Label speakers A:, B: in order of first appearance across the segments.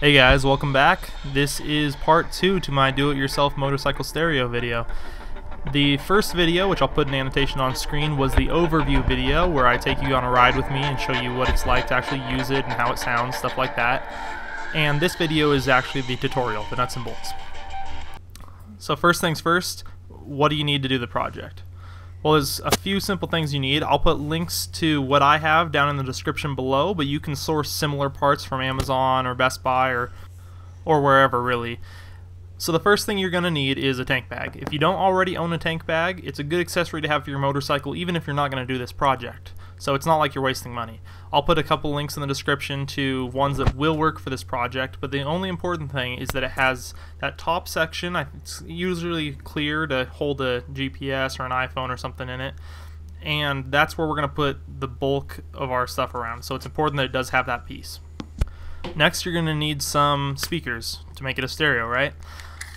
A: Hey guys, welcome back. This is part 2 to my do-it-yourself motorcycle stereo video. The first video, which I'll put an annotation on screen, was the overview video where I take you on a ride with me and show you what it's like to actually use it and how it sounds, stuff like that. And this video is actually the tutorial, the nuts and bolts. So first things first, what do you need to do the project? Well, there's a few simple things you need. I'll put links to what I have down in the description below, but you can source similar parts from Amazon or Best Buy or wherever really. So the first thing you're going to need is a tank bag. If you don't already own a tank bag, it's a good accessory to have for your motorcycle even if you're not going to do this project. So it's not like you're wasting money. I'll put a couple links in the description to ones that will work for this project, but the only important thing is that it has that top section. It's usually clear to hold a GPS or an iPhone or something in it, and that's where we're going to put the bulk of our stuff around, so it's important that it does have that piece. Next, you're going to need some speakers to make it a stereo, right?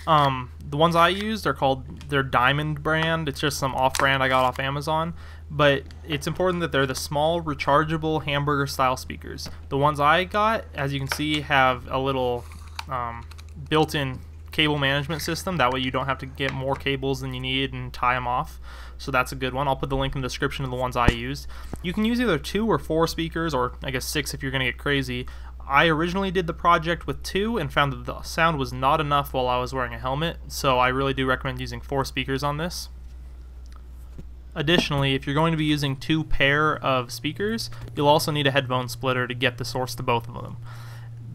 A: The ones I used are called their Diamond brand. It's just some off-brand I got off Amazon, but it's important that they're the small rechargeable hamburger style speakers. The ones I got, as you can see, have a little built-in cable management system. That way you don't have to get more cables than you need and tie them off. So that's a good one. I'll put the link in the description of the ones I used. You can use either 2 or 4 speakers, or I guess 6 if you're going to get crazy. I originally did the project with 2 and found that the sound was not enough while I was wearing a helmet, so I really do recommend using 4 speakers on this. Additionally, if you're going to be using 2 pair of speakers, you'll also need a headphone splitter to get the source to both of them.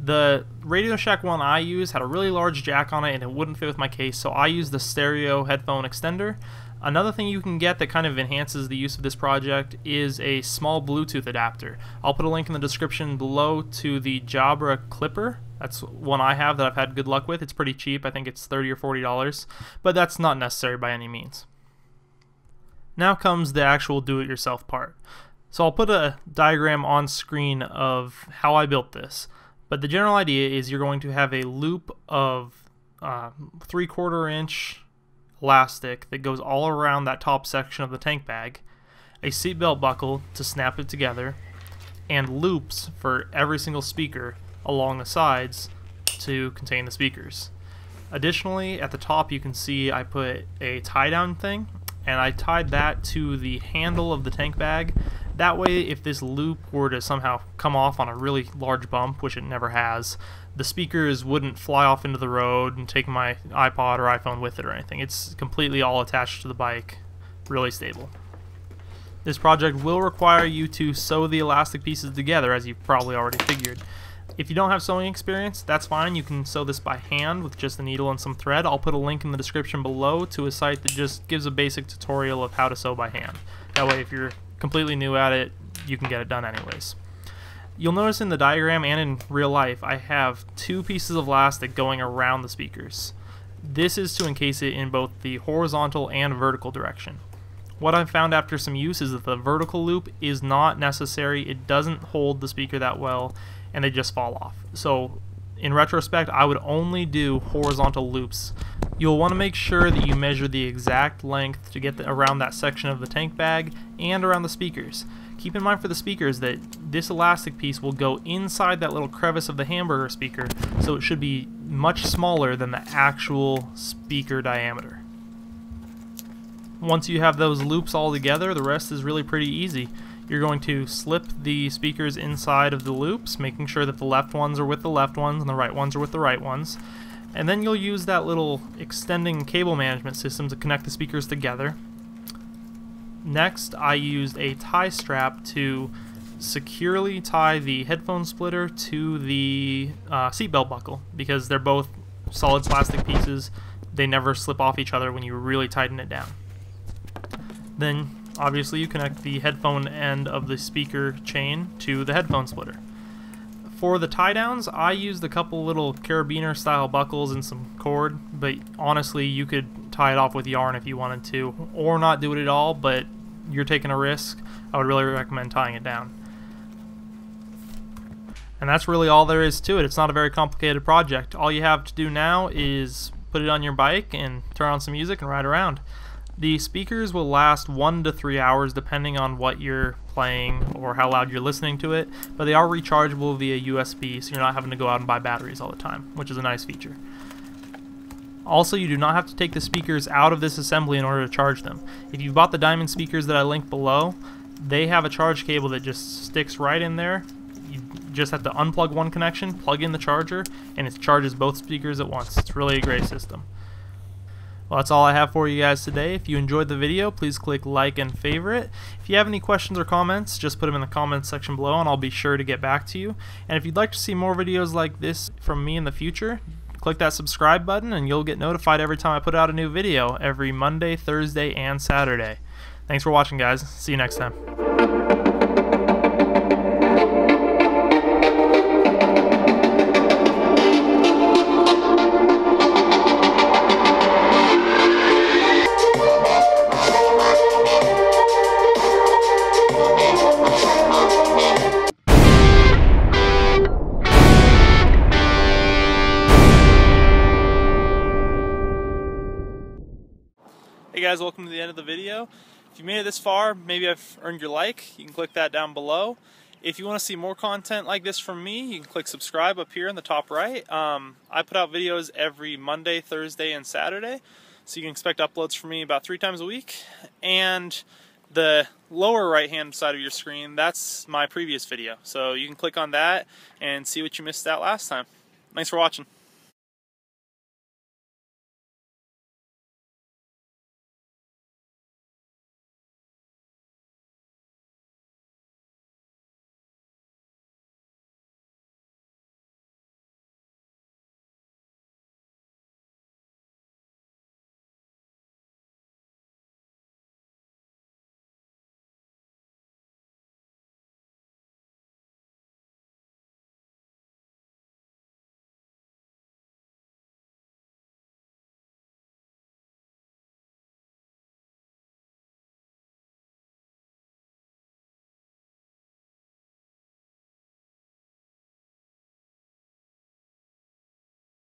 A: The Radio Shack one I used had a really large jack on it and it wouldn't fit with my case, so I used the stereo headphone extender. Another thing you can get that kind of enhances the use of this project is a small Bluetooth adapter. I'll put a link in the description below to the Jabra Clipper. That's one I have that I've had good luck with. It's pretty cheap. I think it's $30 or $40, but that's not necessary by any means. Now comes the actual do-it-yourself part. So I'll put a diagram on screen of how I built this, but the general idea is you're going to have a loop of 3/4 inch elastic that goes all around that top section of the tank bag, a seatbelt buckle to snap it together, and loops for every single speaker along the sides to contain the speakers. Additionally, at the top you can see I put a tie-down thing, and I tied that to the handle of the tank bag. That way, if this loop were to somehow come off on a really large bump, which it never has, the speakers wouldn't fly off into the road and take my iPod or iPhone with it or anything. It's completely all attached to the bike, really stable. This project will require you to sew the elastic pieces together, as you've probably already figured. If you don't have sewing experience, that's fine. You can sew this by hand with just a needle and some thread. I'll put a link in the description below to a site that just gives a basic tutorial of how to sew by hand. That way, if you're completely new at it, you can get it done anyways. You'll notice in the diagram and in real life, I have 2 pieces of elastic going around the speakers. This is to encase it in both the horizontal and vertical direction. What I've found after some use is that the vertical loop is not necessary. It doesn't hold the speaker that well, and they just fall off. So in retrospect, I would only do horizontal loops. You'll want to make sure that you measure the exact length to get around that section of the tank bag and around the speakers. Keep in mind for the speakers that this elastic piece will go inside that little crevice of the hamburger speaker, so it should be much smaller than the actual speaker diameter. Once you have those loops all together, the rest is really pretty easy. You're going to slip the speakers inside of the loops, making sure that the left ones are with the left ones and the right ones are with the right ones. And then you'll use that little extending cable management system to connect the speakers together. Next, I used a tie strap to securely tie the headphone splitter to the seatbelt buckle, because they're both solid plastic pieces. They never slip off each other when you really tighten it down. Then obviously you connect the headphone end of the speaker chain to the headphone splitter. For the tie downs, I used a couple little carabiner style buckles and some cord, but honestly you could tie it off with yarn if you wanted to, or not do it at all, but you're taking a risk. I would really recommend tying it down. And that's really all there is to it. It's not a very complicated project. All you have to do now is put it on your bike and turn on some music and ride around. The speakers will last 1 to 3 hours depending on what you're playing or how loud you're listening to it, but they are rechargeable via USB, so you're not having to go out and buy batteries all the time, which is a nice feature. Also, you do not have to take the speakers out of this assembly in order to charge them. If you bought the diamond speakers that I linked below, they have a charge cable that just sticks right in there. You just have to unplug one connection, plug in the charger, and it charges both speakers at once. It's really a great system. Well, that's all I have for you guys today. If you enjoyed the video, please click like and favorite. If you have any questions or comments, just put them in the comments section below and I'll be sure to get back to you. And if you'd like to see more videos like this from me in the future, click that subscribe button and you'll get notified every time I put out a new video every Monday, Thursday, and Saturday. Thanks for watching, guys. See you next time. Hey guys, welcome to the end of the video. If you made it this far, maybe I've earned your like. You can click that down below. If you want to see more content like this from me, you can click subscribe up here in the top right. I put out videos every Monday, Thursday, and Saturday, so you can expect uploads from me about 3 times a week. And the lower right hand side of your screen, that's my previous video, so you can click on that and see what you missed out last time. Thanks for watching.